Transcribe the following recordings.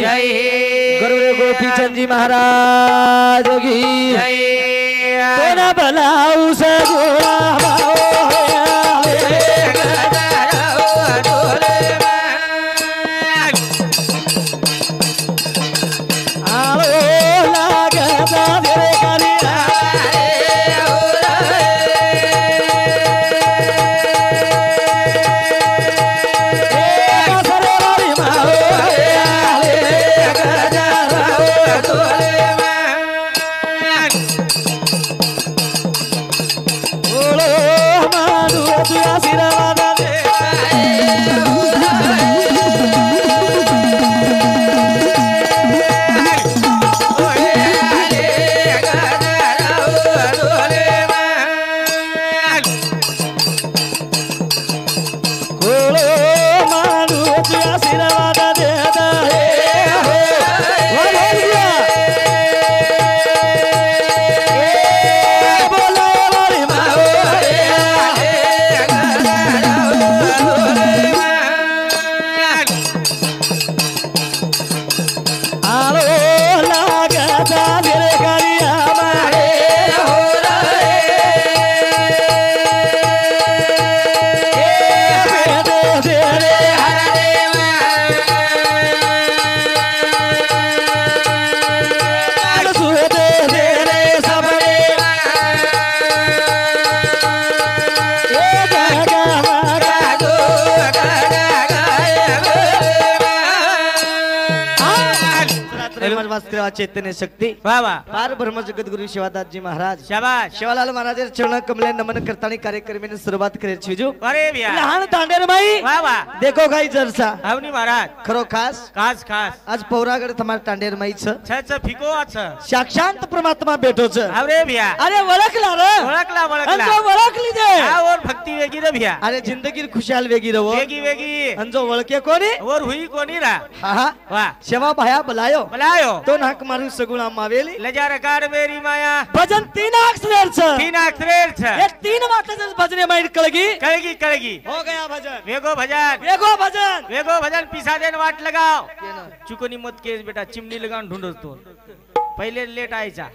जय गुरुदेव गोपीचंद जी महाराज की जय तोना भलाऊ सगुणा चैतन्य शक्ती बाबा पार ब्रह्म जगत गुरु शिवादास जी महाराज शाबाश शिवालाल महाराज चरण कमले नमन करतानी कार्यक्रम सुरुवात करे छिजू अरे भैया लहान तांडेर माई बाबा देखो गाई जरसा अवनी महाराज खरो खास खास खास आज पौरागड तुम्हाला तांडेर माई छछ फिको अछ साक्षात परमात्मा भेटो छ अरे भैया अरे ओळखला रे ओळखला अंजो ओळखली दे हा और भक्ती वेगी रे भैया अरे जिंदगी खुशाल वेगी रहो वेगी वेगी अंजो ओळखे कोणी और हुई कोणी रा हा हा वाह शेवा भाया बुलायो बुलायो तो नाक मारू सगुणा मावेली लजार कार मेरी माया भजन तीन अक्षर छ तीन अक्षर छ ये तीन वाक्य भजने माइट कळगी कळगी कळगी हो गया भजन वेगो भजन वेगो भजन वेगो भजन पिसा देन वाट लगाओ चुकनी मत केस बेटा चिमनी लगान ढूंढो तो पहिले लेट आयचा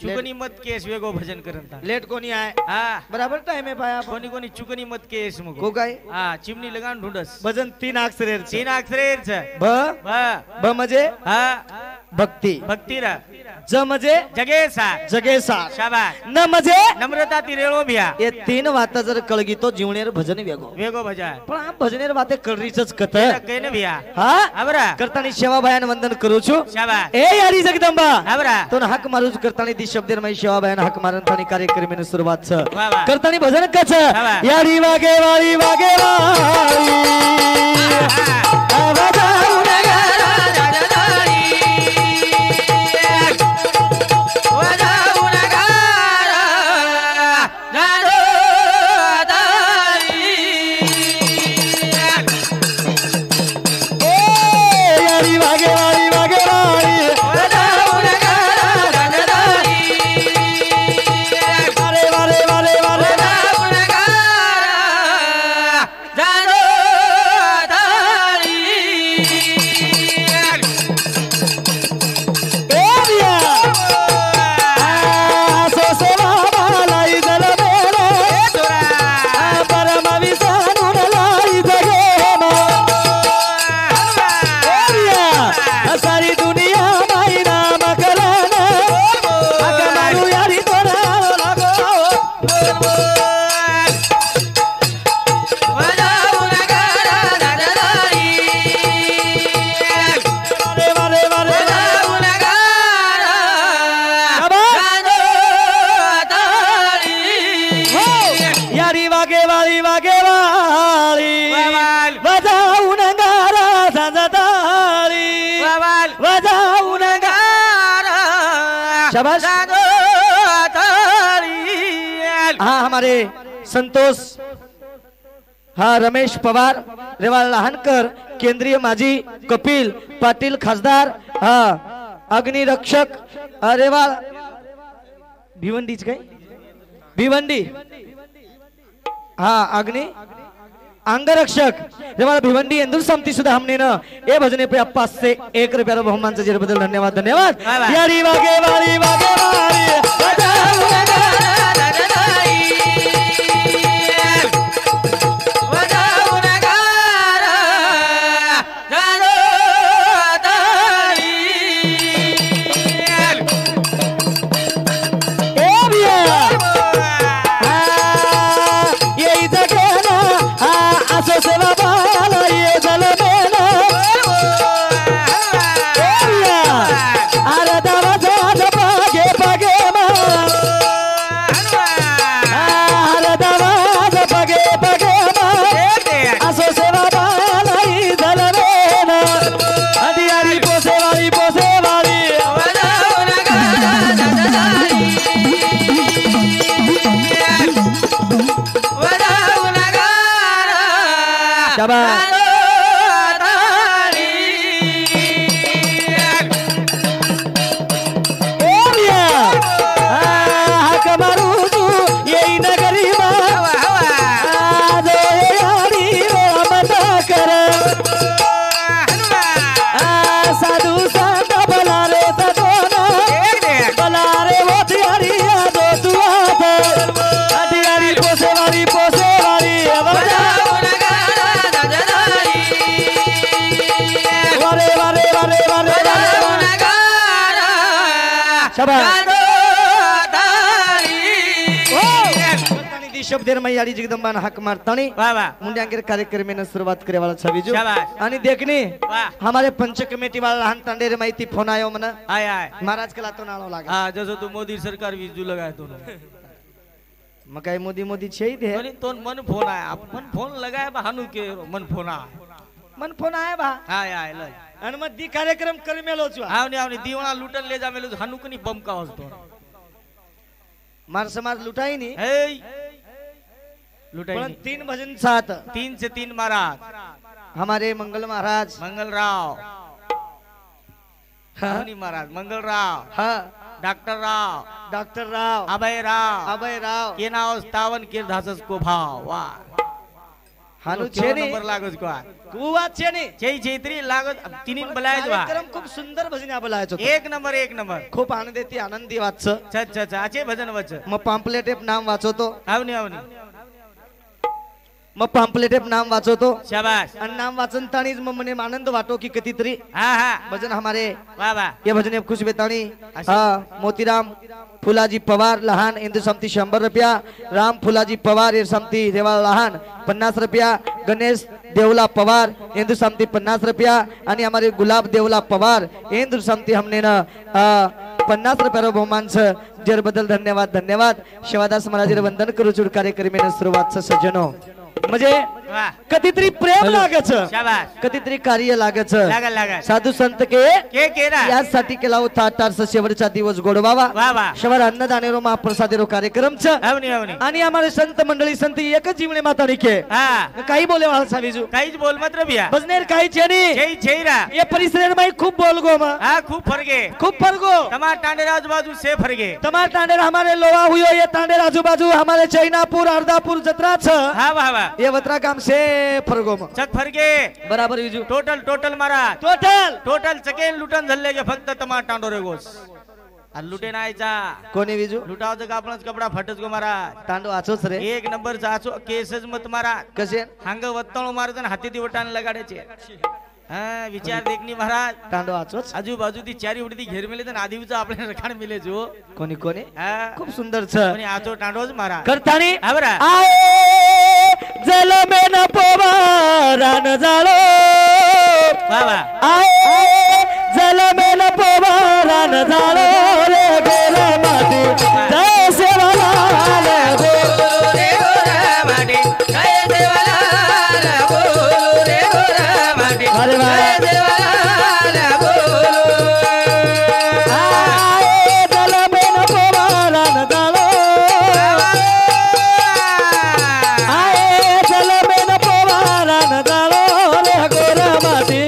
चुकनी मत केस वेगो भजन करता लेट कोणी आहे हा बराबर टाइम है पाया कोणी कोणी चुकनी मत केस मग को काय हा चिमनी लगान ढूंढस भजन तीन अक्षर तीन अक्षर छ भ ब ब म्हणजे हा भक्ती भक्ती रा ज म्हणजे जगेसा जगेसा शाबाश न म्हणजे नम्रता तिरेळो भैया ये तीन वाता जर कळगी तो जीवनेर भजन वेगो वेगो भजन पण आ भजनेर वाते कळरीचच कथ कहने भैया हा अबरा करतानी सेवा भयान वंदन करू छु शाबाश ए यारी जगदंबा अबरा तो हक मारूच करतानी दी शब्देर मै सेवा भयान हक मारन तानी कार्यक्रम सुरुवात छ वाह वाह करतानी भजन कच वाह यारी वागे वाली वागे वाली शाबाश हाँ हमारे संतोष हाँ रमेश पवार रेवाळ लहानकर केंद्रीय माजी कपिल पाटील खासदार हाँ अग्निरक्षक रेवाळ भिवंडीच काय भिवंडी हाँ अग्नि अंगरक्षक जवाल भिवंडी हिंदू समिति सुद्धा हमने न ये भजने पे 5 से 1 रुपया बहुमान से बदल धन्यवाद धन्यवाद यारी वागे वाली शब्देर मैयारी जगदंबान हाक मारतानी मुंड्यांकेर कार्यक्रमेनं सुरुवात करेवाला छवीजू आणि देखणे हमारे पंच कमिटी वाला लहान तांडेर माहिती फोन आयो म्हणा आय महाराज कला तो नाळो लागा हां जसं तू मोदी सरकार विजू लगाय तो मग काय मोदी छेई दे आणि तो मन फोन आहे आपण फोन लगाय बा हानू के मन फोन आहे बा आय लय आणि मग दी कार्यक्रम कर मेलो छु आवनी दीवणा लुटन ले जा मेलो हानू कनी बम का होतो मार समाज लुटाई नी हे लुटाई 3 भजन 7 3 से 3 महाराज हमारे मंगल महाराज मंगलराव महाराज मंगलराव हाँ डॉक्टर राव अभय राव के नाव स्थावन के धासस को भाव वाह हानु छेनी नंबर लागत को कुवा छेनी चैत्री लागत तीन बलायच वा कार्यक्रम खूप सुंदर भजन बलायचो एक नंबर खूप आनंदी वाच आचे भजन वच मग पॅम्पलेट नाम वाचवतो आवनी मग पॅम्पलेट नाम वाचवतो शाबाश आणि नाम वाचन ताणीच मग मने आनंद वाटो की कितीतरी भजन हमारे वाह ये भजन खुश बेताणी मोतीराम फुलाजी पवार लहान हिंदू समिति 100 रुपया राम फुलाजी पवार हिंदू समिति रेवाळ लहान 50 रुपया गणेश देवला पवार हिंदू समिति 50 रुपया आणि हमारे गुलाब देवला पवार हिंदू समिति हमने न 50 रुपया बहुमान जर बदल धन्यवाद शिवादास महाराज वंदन करू चूड कार्यक्रमेनं सुरुवात सज्जनो म्हणजे कधीतरी प्रेम लागायचं कधीतरी कार्य लागायचं साधू संत के यासाठी केला होता 8 शेवटचा दिवस गोडवावा शवर अन्नदानेरो महाप्रसादेरो कार्यक्रम आणि आम्हाला संत मंडळी संत एकच जीवने मातानी के काही बोले वाला सावीजू काहीच बोल मत रबिया बजनेर काही छेनी ये परिसर में खूप बोल गो मा खूप फरगे तमार टांडेर आजूबाजू से फरगे तमार टांडेर हमारे लोवा हुयो ये टांडेर आजूबाजू हमारे चैनापुर अर्धापुर जत्रा छ ये वत्रा काम से फरगो चक फरगे बराबर युजू टोटल मारा टोटल चकेन लुटन झल्ले के फक्त तमा टांडो रे गोस आणि लुटे नायचा कोणी विजू लुटावचं का आपणच कपडा फटच गो मारा टांडो आचोच रे एक नंबरचा आचो केसच मत मारा कसे हांग वत्तळ मारजन हाती दिवटान लगाडायचे विचार देखनी महाराज टांडो आचोच आजूबाजू ती चारी उडती घेर मिले तर आधीचा आपल्याला रखाण मिले जो कोणी खूप सुंदर छ कोणी आचो टांडोच मारा करतानी आवरा जल में न पोवारान जाळो बाबा जल में न पोवारान जाळो रे गोरा माटी जय सेवालाल रे गोरा माटी जय सेवालाल रे गोरा माटी अरे वाह सेवालाल जल में न पोवारान जाळो जल में न पोवारान जाळो रे गोरा माटी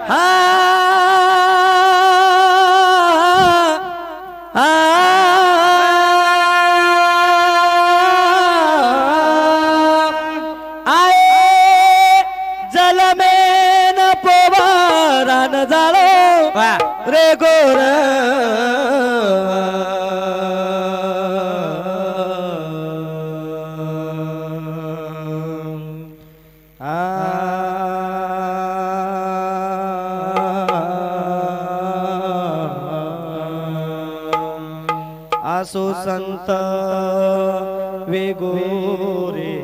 हा आए जलमेन पोवारान जाळो वा रे गोर आसो संत वेगोरे